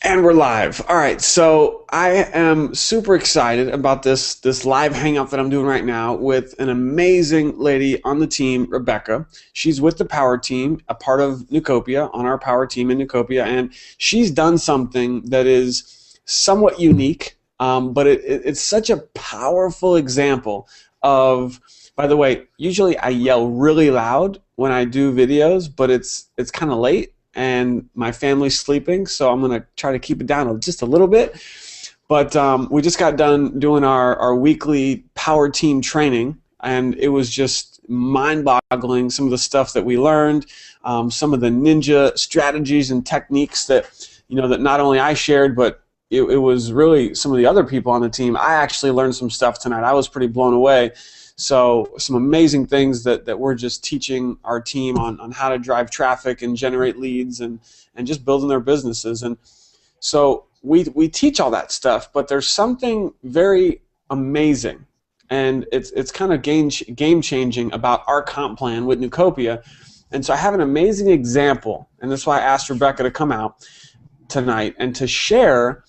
And we're live. All right, so I am super excited about this live hangout that I'm doing right now with an amazing lady on the team, Rebecca. She's with the Power Team, a part of Neucopia, on our Power Team in Neucopia, and she's done something that is somewhat unique, but it's such a powerful example of, by the way, usually I yell really loud when I do videos, but it's kind of late and my family's sleeping, so I'm going to try to keep it down just a little bit. But we just got done doing our weekly Power Team training, and it was just mind-boggling, some of the stuff that we learned, some of the ninja strategies and techniques that, that not only I shared, but it was really some of the other people on the team. I actually learned some stuff tonight. I was pretty blown away. So some amazing things that we're just teaching our team on how to drive traffic and generate leads and just building their businesses. And so we teach all that stuff, but there's something very amazing, and it's kind of game changing about our comp plan with Neucopia. And so I have an amazing example, and that's why I asked Rebecca to come out tonight and to share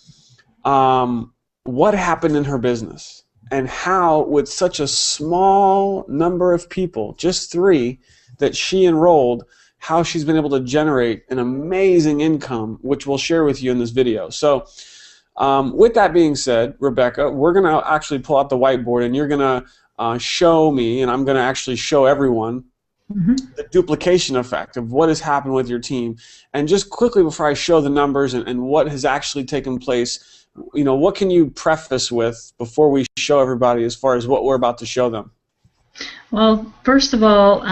what happened in her business, and how with such a small number of people, just 3, that she enrolled, how she's been able to generate an amazing income, which we'll share with you in this video. So with that being said, Rebecca, we're going to actually pull out the whiteboard, and you're going to show me, and I'm going to actually show everyone the duplication effect of what has happened with your team. And just quickly before I show the numbers and what has actually taken place, what can you preface with before we show everybody as far as what we're about to show them? Well, first of all,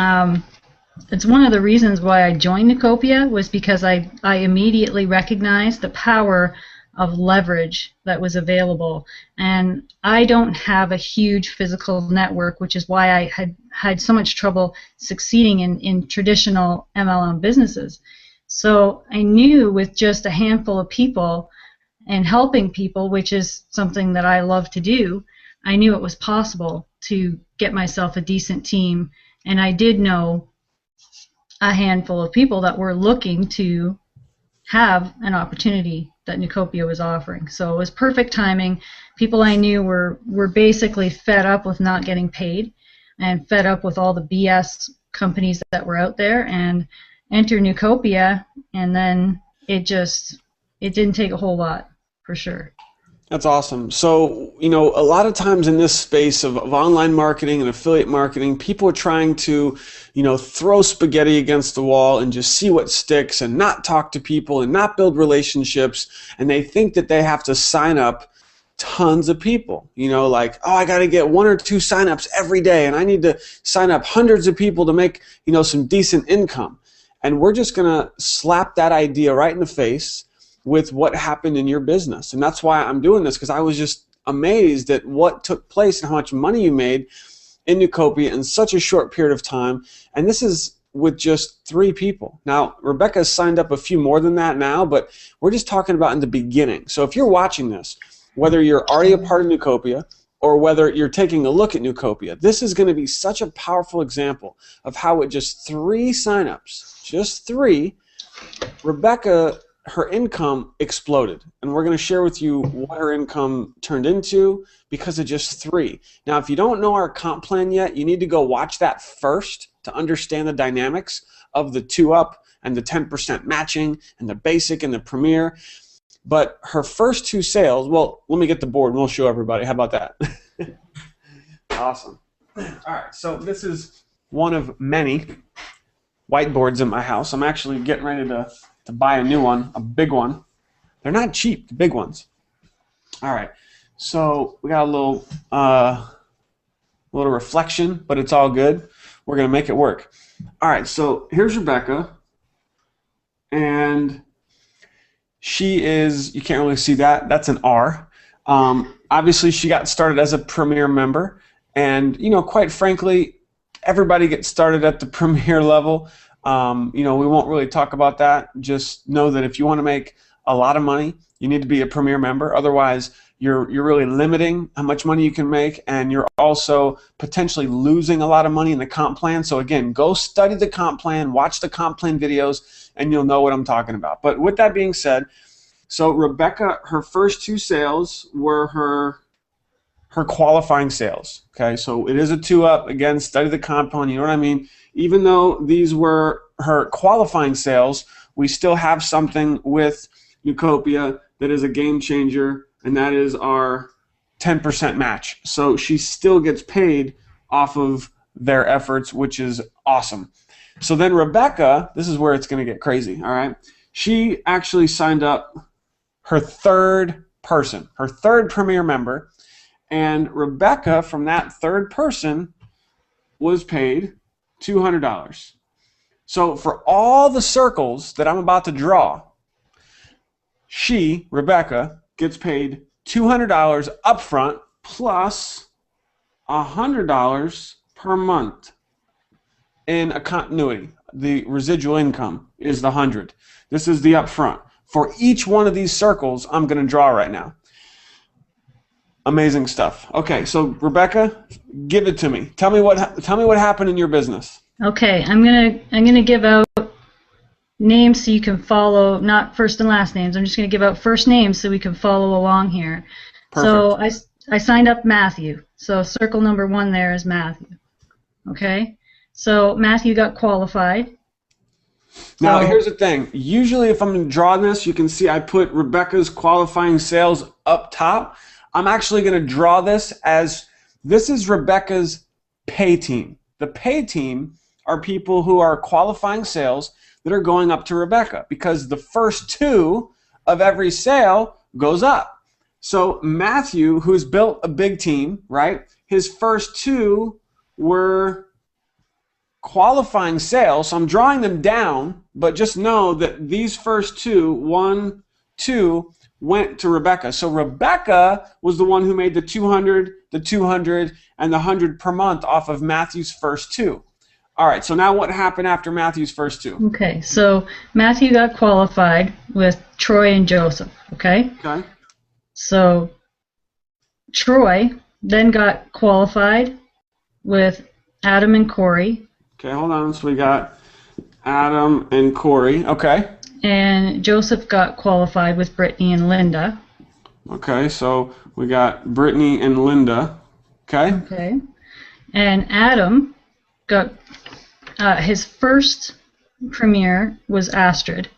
it's one of the reasons why I joined Neucopia was because I immediately recognized the power of leverage that was available. And I don't have a huge physical network, which is why I had so much trouble succeeding in traditional MLM businesses. So I knew with just a handful of people and helping people, which is something that I love to do, I knew it was possible to get myself a decent team. And I did know a handful of people that were looking to have an opportunity that Neucopia was offering. So it was perfect timing. People I knew were basically fed up with not getting paid and fed up with all the BS companies that were out there, and enter Neucopia, and then it didn't take a whole lot, for sure. That's awesome. So, a lot of times in this space of online marketing and affiliate marketing, people are trying to, throw spaghetti against the wall and just see what sticks and not talk to people and not build relationships. And they think that they have to sign up tons of people, like, oh, I got to get 1 or 2 signups every day, and I need to sign up hundreds of people to make, some decent income. And we're just going to slap that idea right in the face with what happened in your business. And that's why I'm doing this, because I was just amazed at what took place and how much money you made in Neucopia in such a short period of time. And this is with just 3 people. Now, Rebecca's signed up a few more than that now, but we're just talking about in the beginning. So if you're watching this, whether you're already a part of Neucopia or whether you're taking a look at Neucopia, this is going to be such a powerful example of how with just 3 signups, just 3, Rebecca, her income exploded. And we're going to share with you what her income turned into because of just 3. Now, if you don't know our comp plan yet, you need to go watch that first to understand the dynamics of the 2-up and the 10% matching and the basic and the premier. But her first 2 sales, well, let me get the board and we'll show everybody. How about that? Awesome. All right, so this is one of many whiteboards in my house. I'm actually getting ready to buy a new one, a big one. They're not cheap, the big ones. All right, so we got a little reflection, but it's all good. We're going to make it work. All right, so here's Rebecca, and she is, you can't really see that, that's an R. Obviously, she got started as a Premier member, and, quite frankly, everybody gets started at the Premier level. We won't really talk about that. Just know that if you want to make a lot of money, you need to be a Premier member. Otherwise, you're really limiting how much money you can make, and you're also potentially losing a lot of money in the comp plan. So again, go study the comp plan, watch the comp plan videos, and you'll know what I'm talking about. But with that being said, So Rebecca, her first 2 sales were her qualifying sales. Okay, so it is a 2-up. Again, study the compound, you know what I mean? Even though these were her qualifying sales, we still have something with Neucopia that is a game changer, and that is our 10% match. So she still gets paid off of their efforts, which is awesome. So then Rebecca, this is where it's going to get crazy, all right? She actually signed up her 3rd person, her 3rd Premier member, and Rebecca, from that 3rd person, was paid $200. So for all the circles that I'm about to draw, she, Rebecca, gets paid $200 upfront plus $100 per month in a continuity. The residual income is the 100. This is the upfront. For each one of these circles, I'm going to draw right now. Amazing stuff. Okay, so Rebecca, give it to me. Tell me what happened in your business. Okay, I'm gonna give out names so you can follow, not first and last names. I'm just gonna give out first names so we can follow along here. Perfect. So I signed up Matthew. So circle number 1 there is Matthew. Okay, so Matthew got qualified. Now here's the thing. Usually, if I'm going to draw this, you can see I put Rebecca's qualifying sales up top. I'm actually going to draw this as this is Rebecca's pay team. The pay team are people who are qualifying sales that are going up to Rebecca because the first 2 of every sale goes up. So Matthew, who's built a big team, right? His first 2 were qualifying sales. So I'm drawing them down, but just know that these first 2, 1, 2, went to Rebecca. So Rebecca was the one who made the 200, the 200, and the 100 per month off of Matthew's first 2. All right, so now what happened after Matthew's first 2? Okay, so Matthew got qualified with Troy and Joseph, okay? Okay. So Troy then got qualified with Adam and Corey. Okay, hold on. So we got Adam and Corey. Okay. And Joseph got qualified with Brittany and Linda. Okay, so we got Brittany and Linda. Okay. Okay. And Adam got his first premiere was Astrid.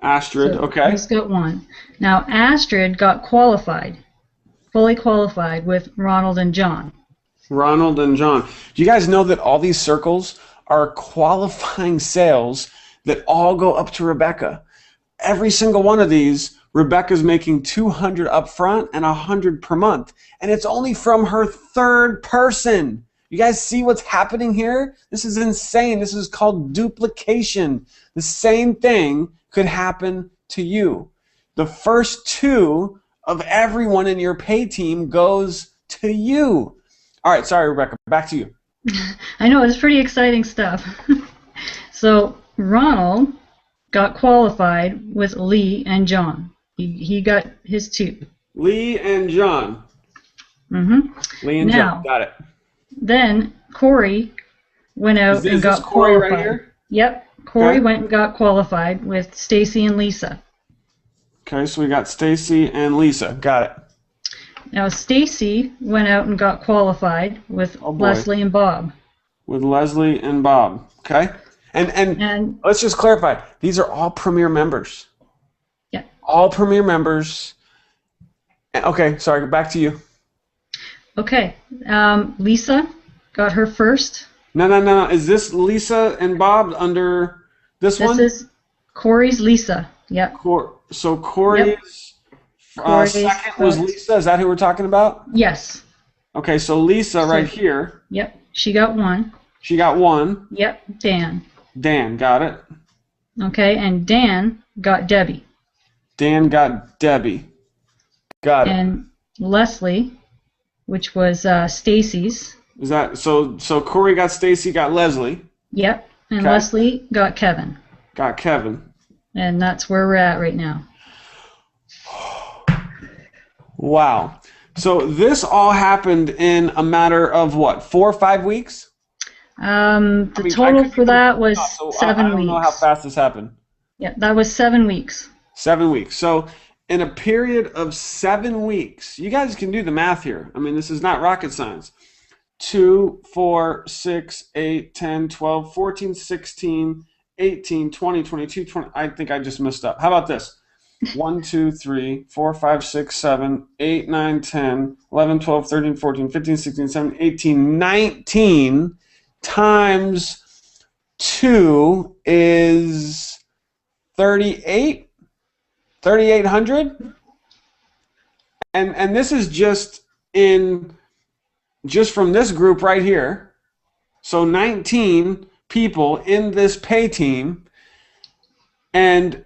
Astrid, So okay. he's got 1. Now Astrid got qualified, fully qualified with Ronald and John. Ronald and John. Do you guys know that all these circles are qualifying sales that all go up to Rebecca? Every single one of these, Rebecca's making 200 up front and 100 per month. And it's only from her 3rd person. You guys see what's happening here? This is insane. This is called duplication. The same thing could happen to you. The first 2 of everyone in your pay team goes to you. All right, sorry, Rebecca, back to you. I know, it's pretty exciting stuff. So Ronald got qualified with Lee and John. He got his 2. Lee and John. Mm-hmm. Lee and John, got it. Then Corey went out and got Corey qualified. Right here? Yep, Corey Okay. went and got qualified with Stacy and Lisa. Okay, so we got Stacy and Lisa. Got it. Now Stacy went out and got qualified with Leslie and Bob. With Leslie and Bob. Okay? And let's just clarify. These are all Premier members. Yeah. All Premier members. Okay, sorry, back to you. Okay. Lisa got her first. No. Is this Lisa and Bob under this one? This is Corey's Lisa. Yep. So Corey's second was Lisa. Is that who we're talking about? Yes. Okay, so Lisa right here. Yep. She got 1. She got 1. Yep. Dan. Dan, got it. Okay, and Dan got Debbie. Dan got Debbie. Got it. And Leslie, which was Stacy's. Is that so? So Corey got Stacy, got Leslie. Yep. And Okay. Leslie got Kevin. Got Kevin. And that's where we're at right now. Wow. So this all happened in a matter of what, 4 or 5 weeks? The total for that was 7 weeks. I don't know how fast this happened. Yeah, that was 7 weeks. 7 weeks. So in a period of 7 weeks, you guys can do the math here. I mean, this is not rocket science. 2, 4, 6, 8, 10, 12, 14, 16, 18, 20, 22, 20. I think I just messed up. How about this? 1, 2, 3, 4, 5, 6, 7, 8, 9, 10, 11, 12, 13, 14, 15, 16, 17, 18, 19 times 2 is 38, 3,800. And this is just from this group right here. So 19 people in this pay team, and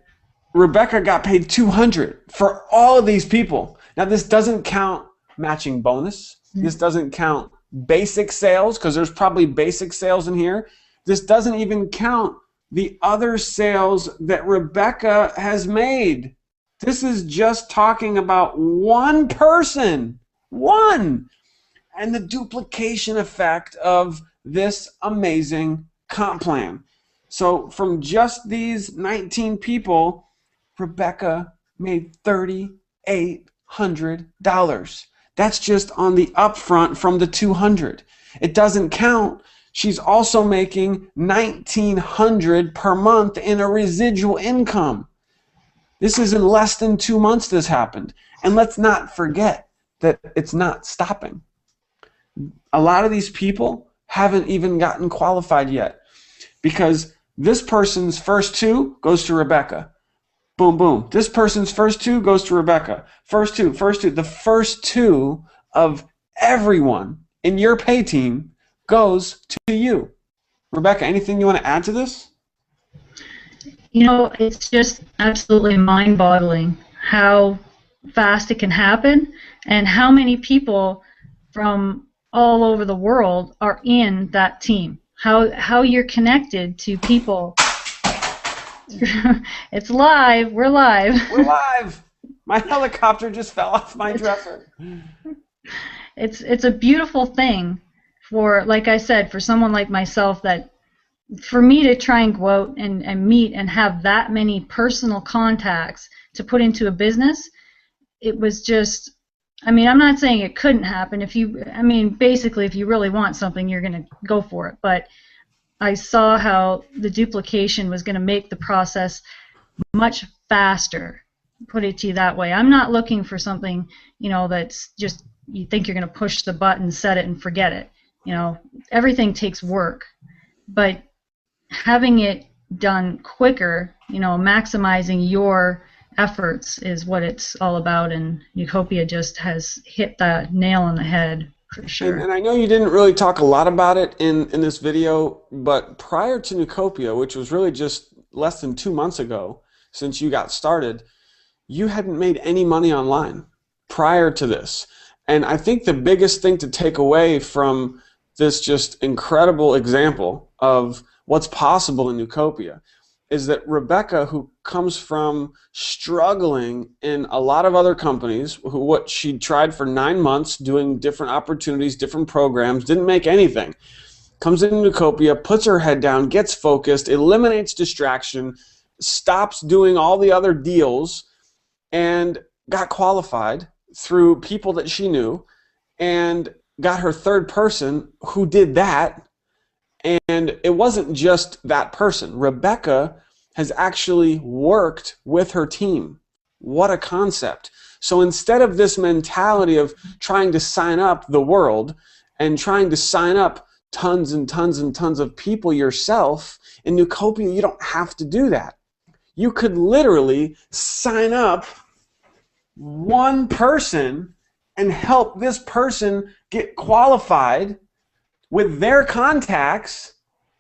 Rebecca got paid 200 for all of these people. Now, this doesn't count matching bonus. This doesn't count basic sales, because there's probably basic sales in here. This doesn't even count the other sales that Rebecca has made. This is just talking about one person, one, and the duplication effect of this amazing comp plan. So from just these 19 people, Rebecca made $3,800. That's just on the upfront from the 200. It doesn't count. She's also making $1,900 per month in a residual income. This is in less than 2 months this happened. And let's not forget that it's not stopping. A lot of these people haven't even gotten qualified yet, because this person's first 2 goes to Rebecca. Boom, boom. This person's first 2 goes to Rebecca. First two. The first 2 of everyone in your pay team goes to you. Rebecca, anything you want to add to this? You know, it's just absolutely mind-boggling how fast it can happen and how many people from all over the world are in that team. How you're connected to people. It's live. We're live. We're live. My helicopter just fell off my dresser. It's a beautiful thing for, like I said, for someone like myself, that for me to try and go out and meet and have that many personal contacts to put into a business, it was just, I mean, I'm not saying it couldn't happen. Basically, if you really want something, you're going to go for it. But I saw how the duplication was going to make the process much faster, put it to you that way. I'm not looking for something, that's just you think you're going to push the button, set it, and forget it. Everything takes work. But having it done quicker, maximizing your efforts is what it's all about, and Neucopia just has hit the nail on the head. For sure. And I know you didn't really talk a lot about it in this video, but prior to Neucopia, which was really just less than 2 months ago since you got started, you hadn't made any money online prior to this. And I think the biggest thing to take away from this just incredible example of what's possible in Neucopia is that Rebecca, who comes from struggling in a lot of other companies, what she tried for 9 months doing different opportunities, different programs, didn't make anything, comes into Neucopia, puts her head down, gets focused, eliminates distraction, stops doing all the other deals, and got qualified through people that she knew, and got her third person who did that. And it wasn't just that person. Rebecca has actually worked with her team. What a concept. So instead of this mentality of trying to sign up the world and trying to sign up tons and tons and tons of people yourself, in Neucopia you don't have to do that. You could literally sign up one person and help this person get qualified with their contacts,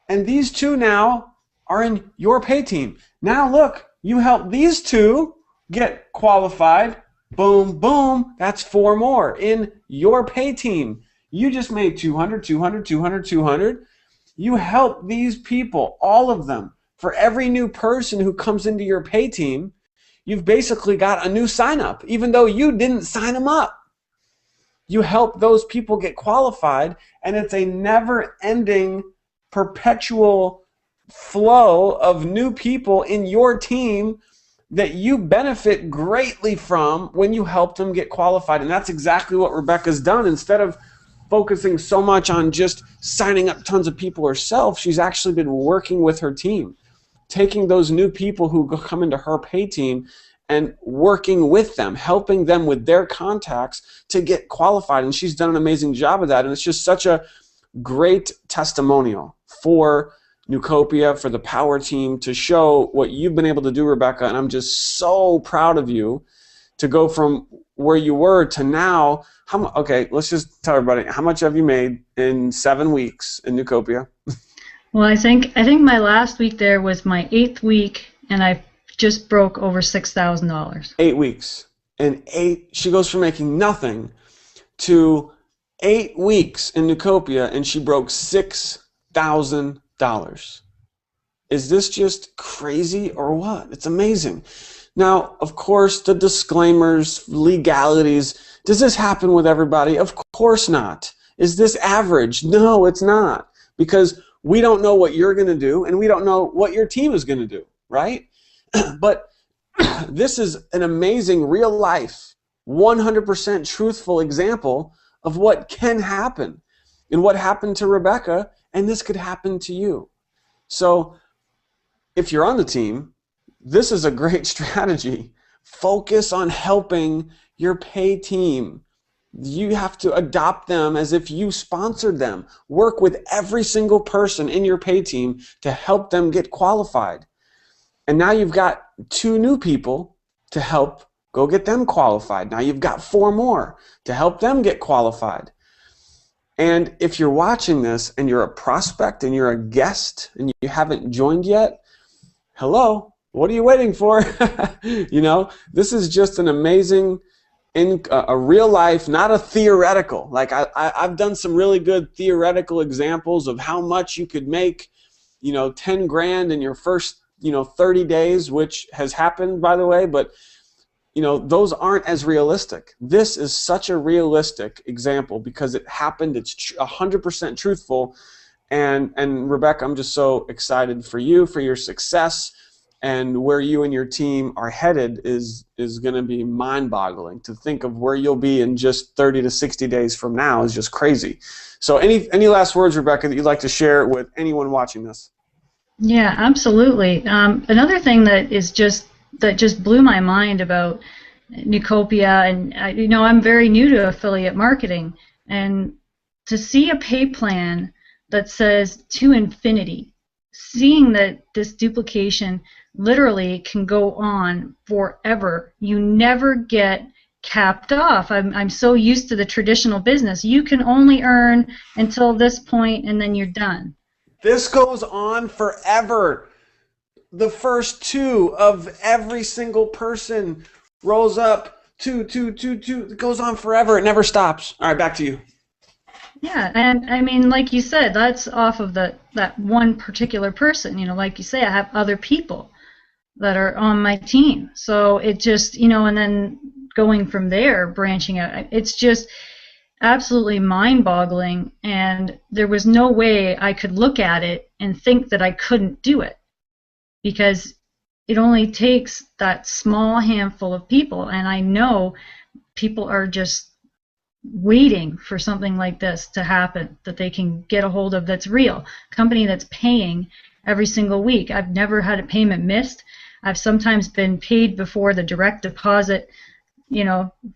and these 2 now are in your pay team. Now look, you help these 2 get qualified, boom, boom, that's 4 more in your pay team. You just made 200, 200, 200, 200. You help these people, all of them. For every new person who comes into your pay team, you've basically got a new sign up, even though you didn't sign them up. You help those people get qualified, and it's a never-ending, perpetual flow of new people in your team that you benefit greatly from when you help them get qualified. And that's exactly what Rebecca's done. Instead of focusing so much on just signing up tons of people herself, she's actually been working with her team, taking those new people who come into her pay team and working with them, helping them with their contacts to get qualified. And she's done an amazing job of that. And it's just such a great testimonial for Neucopia, for the Power Team, to show what you've been able to do, Rebecca. And I'm just so proud of you to go from where you were to now. Okay, let's just tell everybody, how much have you made in 7 weeks in Neucopia? Well, I think my last week there was my 8th week, and I just broke over $6,000. 8 weeks. And she goes from making nothing to 8 weeks in Neucopia, and she broke $6,000. Is this just crazy or what? It's amazing. Now, of course, the disclaimers, legalities. Does this happen with everybody? Of course not. Is this average? No, it's not. Because we don't know what you're going to do, and we don't know what your team is going to do, right? But this is an amazing real life, 100% truthful example of what can happen and what happened to Rebecca, and this could happen to you. So if you're on the team, this is a great strategy. Focus on helping your pay team. You have to adopt them as if you sponsored them. Work with every single person in your pay team to help them get qualified. And now you've got 2 new people to help go get them qualified. Now you've got 4 more to help them get qualified. And if you're watching this and you're a prospect and you're a guest and you haven't joined yet, hello, what are you waiting for? You know, this is just an amazing, a real life, not a theoretical. Like I've done some really good theoretical examples of how much you could make, 10 grand in your first, 30 days, which has happened, by the way, but those aren't as realistic. This is such a realistic example because it happened. It's 100% truthful. And Rebecca, I'm just so excited for you, for your success, and where you and your team are headed is going to be mind-boggling. To think of where you'll be in just 30 to 60 days from now is just crazy. So any last words, Rebecca, that you'd like to share with anyone watching this? Yeah, absolutely. Another thing that just blew my mind about Neucopia, and I'm very new to affiliate marketing, and to see a pay plan that says to infinity, seeing that this duplication literally can go on forever. You never get capped off. I'm so used to the traditional business. You can only earn until this point, and then you're done. This goes on forever. The first 2 of every single person rolls up 2, 2, 2, 2. It goes on forever. It never stops. All right, back to you. Yeah, and I mean, like you said, that's off of that one particular person. Like you say, I have other people that are on my team. So it just, and then going from there, branching out, it's just absolutely mind-boggling. And there was no way I could look at it and think that I couldn't do it, because it only takes that small handful of people, and I know people are just waiting for something like this to happen, that they can get a hold of, that's real. Company that's paying every single week. I've never had a payment missed. I've sometimes been paid before the direct deposit,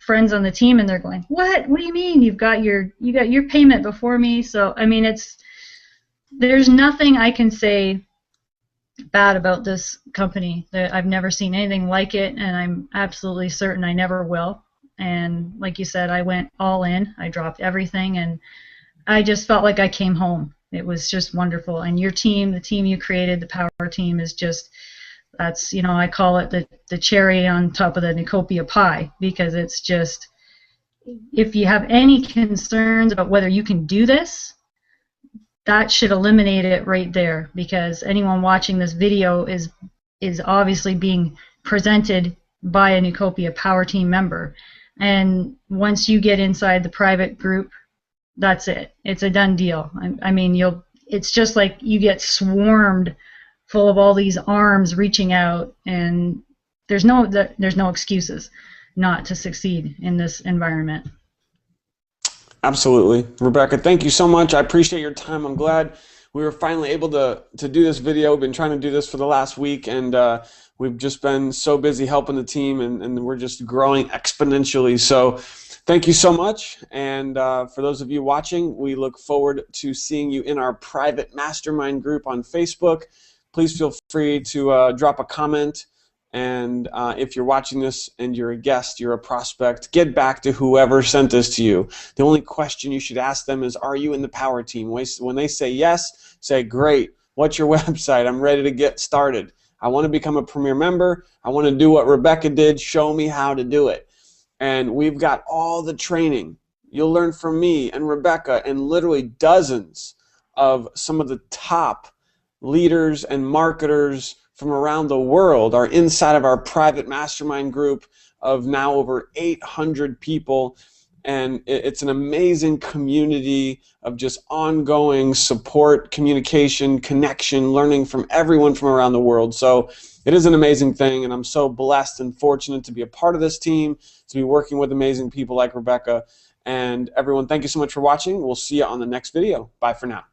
friends on the team, and they're going, what do you mean you got your payment before me? So I mean, there's nothing I can say bad about this company. I've never seen anything like it, and I'm absolutely certain I never will. And like you said, I went all in. I dropped everything, and I just felt like I came home. It was just wonderful. And your team, the team you created, the Power Team, is just, that's, I call it the cherry on top of the Neucopia pie, because it's just, if you have any concerns about whether you can do this, that should eliminate it right there, because anyone watching this video is obviously being presented by a Neucopia Power Team member. And once you get inside the private group, that's it. It's a done deal. I mean, it's just like you get swarmed full of all these arms reaching out, and there's no excuses not to succeed in this environment. Absolutely. Rebecca, thank you so much. I appreciate your time. I'm glad we were finally able to do this video. We've been trying to do this for the last week, and we've just been so busy helping the team, and we're just growing exponentially. So thank you so much. And for those of you watching, we look forward to seeing you in our private mastermind group on Facebook. Please feel free to drop a comment. And if you're watching this and you're a guest, you're a prospect, get back to whoever sent this to you. The only question you should ask them is, are you in the Power Team? When they say yes, say, great. What's your website? I'm ready to get started. I want to become a Premier member. I want to do what Rebecca did. Show me how to do it. And we've got all the training. You'll learn from me and Rebecca and literally dozens of some of the top leaders and marketers from around the world are inside of our private mastermind group of now over 800 people. And it's an amazing community of just ongoing support, communication, connection, learning from everyone from around the world. So it is an amazing thing, and I'm so blessed and fortunate to be a part of this team, to be working with amazing people like Rebecca. And everyone, thank you so much for watching. We'll see you on the next video. Bye for now.